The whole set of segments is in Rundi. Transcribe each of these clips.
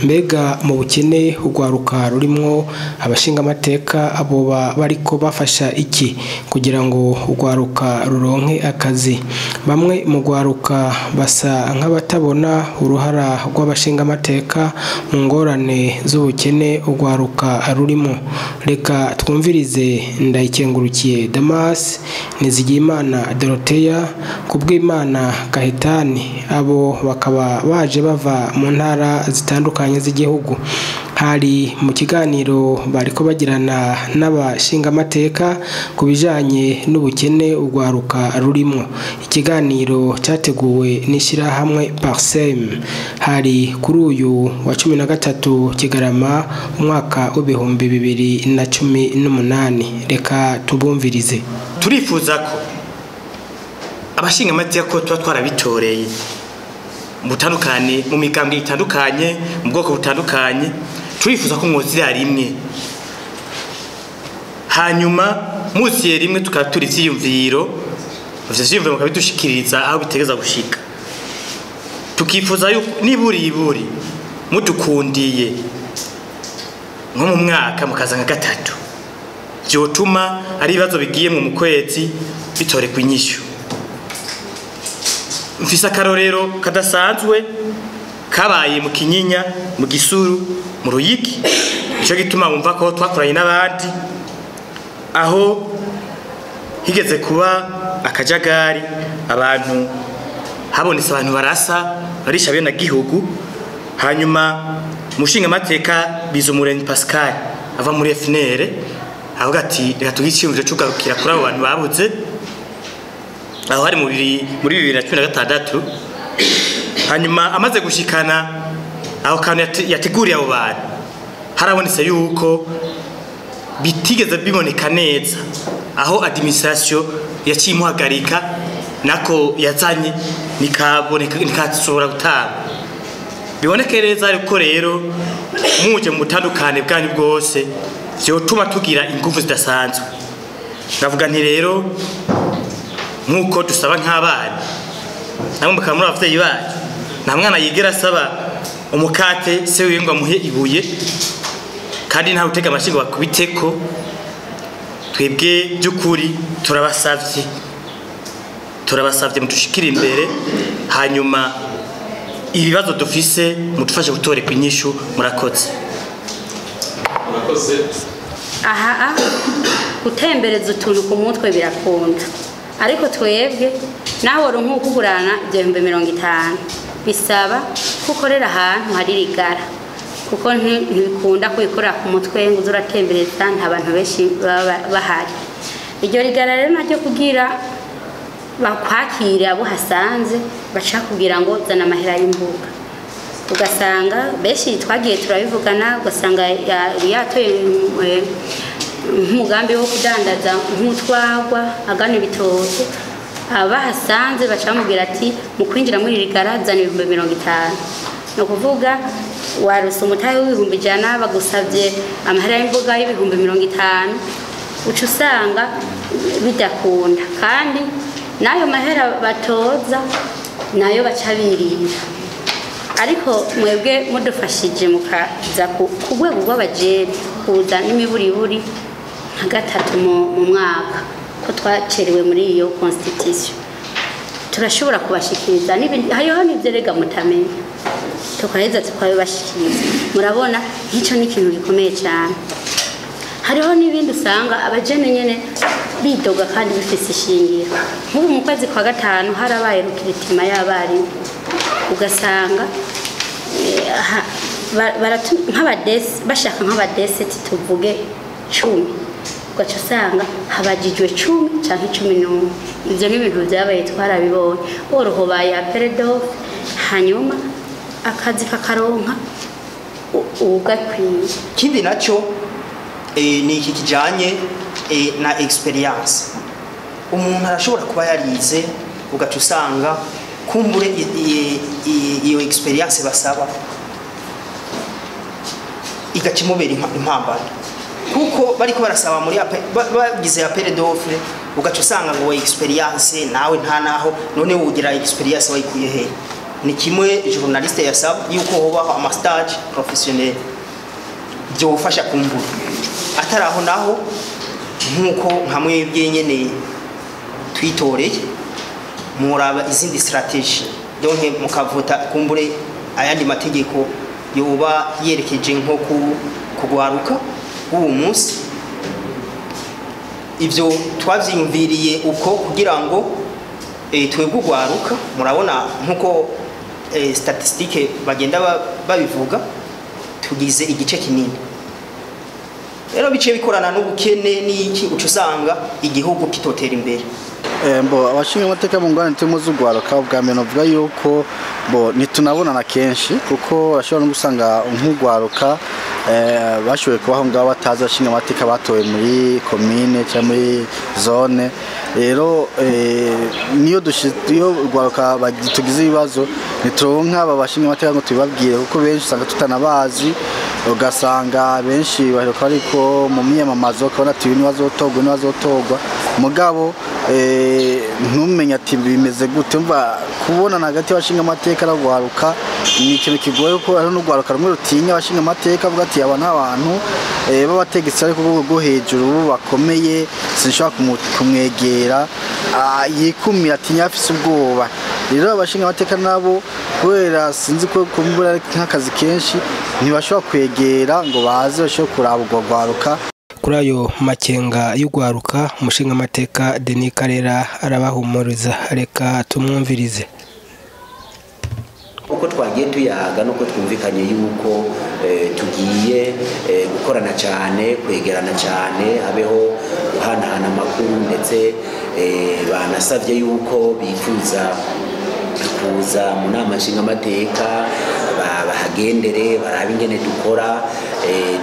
mbega mu bukene ugwaruka rurimwo abashinga amateka abo bariko bafasha iki kugira ngo ugwaruka ruronke akazi? Bamwe mu gwaruka basa nk'abatabona uruhara rw'abashinga amateka mu ngorane z'ubukene ugwaruka rurimo. Reka twumvirize Ndayikengurukiye Damas, Nizigiyimana Dorothea, Kubwimana Kahitani, abo bakaba baje bava mu ntara zitandukanye z'igihugu. Hari mu kiganiro bariko bagirana n'abashinga amateka ku bijanye n'ubukene ugwaruka rurimo. Ikiganiro cyateguwe n'ishirahamwe Parsem, hari kuri uyu wa 13 Kigarama umwaka w'ibihumbi 2018. Reka tubumvirize. Turifuza ko abashinga amateka ko tuba twarabitoreye butandukanye mu migambwe itandukanye mu bwoko butandukanye, turifuza ko mwozira rimwe, hanyuma muziye rimwe tukaba turi ivyiyumviro mukabidushikiriza aho bitegeza gushika. Tukifuza yuko niburi mudukundiye nko mu mwaka mukaza nka gatatu, vyotuma ari ibibazo bigiye mu kwezi bitorekwa inyishu. Mfise akarorero kadasanzwe kabaye mu Kinyinya, mu Gisuru, mu Ruyigi. Ico gituma wumva ko twakoranye n'abandi aho higeze kuba akajagari, abantu habonetse abantu barasa barisha bene gihugu. Hanyuma mushinga amateka Bizumuremyi Pascal ava muri FNL avuga ati reka tugiciyumvire cugarukira kuri abo bantu babuze aho hari muri 2016. Hanyuma amaze gushikana aho kantu yateguriye abo bantu, harabonetse yuko bitigeze biboneka neza aho administration yacimuhagarika nako yazanye nikashobora gutanga biboneke neza. Ariko rero muje mu butandukane bwanyu bwose vyotuma tugira ingufu zidasanzwe. Navuga nti rero nkuko dusaba nk'abana namwe mukaba muri abavyeyi bacu, nta mwana yigera asaba umukate se wiwe ngo amuhe ibuye kandi nta utega amashingo bakubiteko. Twebwe by'ukuri turabasavye mutushikira imbere, hanyuma ibibazo dufise mudufashe gutoreka inyishu. Murakoze. Aha gutembereza utuntu ku mutwe birakunda, ariko twebwe naho ronko kugurana 50 bisaba kukorera ahantu hari rigara, kuko ntibikunda kwikorera ku mutwe ngo uzuratembereza nta bantu benshi bahari. Iryo rigara rero naryo kugira bakwakira abo hasanze baca kugira ngo zana amahera y'imbuga, ugasanga benshi twagiye turabivugana, ugasanga yatoye nk'umugambi wo kudandaza nk'utwagwa agana ibitoke, abahasanze baca bamubwira ati mu kwinjira muri rigara zana 50. No kuvuga waruse umutahe w'100 bagusavye amahera y'imbuga y'50, uca usanga bidakunda, kandi nayo mahera batoza nayo baca birira. Ariko mwebwe mudufashije mukaza ku rwego rw'abajeri kuza n'imiburiburi nka gatatu mu mwaka ko twacerewe muri iyo constitution, turashobora kubashikiriza n'ibindi. Hariho n'ivyerega mutamenya, tukaheza tukabibashikiriza. Murabona nk'icyo ni ikintu gikomeye cyane. Hariho n'ibindi usanga abajene nyene bidoga kandi bifise ishingiro. Nk'ubu mu kwezi kwa gatanu harabaye rukiritima y'abari, ugasanga nk'abadesi bashaka nk'abadesi tuvuge 10, ugaca usanga habajijwe 10 canke 11. Ivyo ni ibintu byabaye twarabibonye. Oroho baye aperedo, hanyuma akazi kakaronka ugakwiye. Kindi naco ni iki kijanye na experience. Umuntu arashobora kuba yarize ugaca usanga kumbure iyo experience basaba igacimubera impambano, kuko bariko barasaba muri bagize appel d'offre, ugaca usanga ngo experience nawe nta naho, none ugira experience wayikuye he? ni kimwe journaliste yasaba yuko hobaho ama stage professionnel byofasha kumbura ataraho naho nkuko nkamwe byenyene twitoreye muraba izindi strategy donke mukavuta kumbure ayandi mategeko yoba yerekeje nko kugwaruka uwo munsi ivyo twavyiyumviriye uko kugira ngo twebwe ugwaruka murabona nkuko statistique bagenda babivuga tugize igice kinini rero bice bikorana n'ubukene n'iki ucusanga igihugu kitotera imbere mbo abashinga amateka mu ngwane timo zugwaruka ubwambere novuga yuko bo nitunabonana kenshi kuko ashobora no gusanga nk'ugwaruka bashoboye kubaho ngabo bataza ashinga amateka batowe muri commune cyangwa muri zone rero niyo dushiyo ugwaruka bagitugize ibibazo nituronka babashinga amateka ngo tubabwire kuko benshi usanga tutanabazi ugasanga benshi baheruka ariko mu myamamazo kabona ati n'ibazotogwa mugabo ntumenya ati bimeze gute mva kubona hagati y'abashinga amateka n'ugwaruka ni ikintu kigoye ko ari n'ugwaruka rumwe rutinya abashinga amateka avuga ati aba n'abantu babategetse ariko go hejuru bakomeye sinshobora kumwegera yikumira ati nyafise ubwoba rero abashinga amateka nabo kubera sinzi ko kumbura nk'akazi kenshi ntibashobora kwegera ngo baze bashobora kuraba ubwo gwaruka. Kuri ayo makenga y'ugwaruka umushinga amateka Denis Karera arabahumuriza, reka tumwumvirize. Uko twagiye tuyaga nuko twumvikanye yuko tugiye gukorana cyane, kwegerana cyane, habeho guhanahana amakuru ndetse banasabye yuko bifuza kuza mu nama nshinga amateka bahagendere barabe ingene dukora.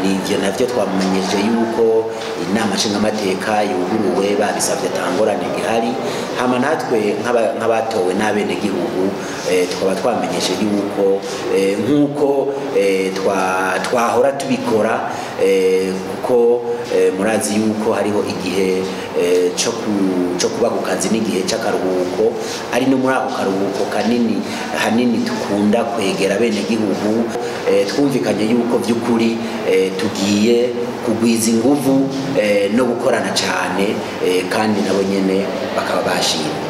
Nivyo navyo twamenyeje yuko inama nshinga amateka yuguruwe babisabye atangorane gihari, hama natwe nk'abatowe n'abene gihugu twaba twamenyeje yuko nkuko twahora tubikora kuko murazi yuko hariho igihe cyo kuba ku kazi n'igihe cy'akaruhuko, ari no muri ako karuhuko hanini tukunda kwegera bene gihugu. Twumvikanye yuko by'ukuri tugiye kugwiza inguvu no gukorana cyane kandi nabo nyene bakaba bashimye.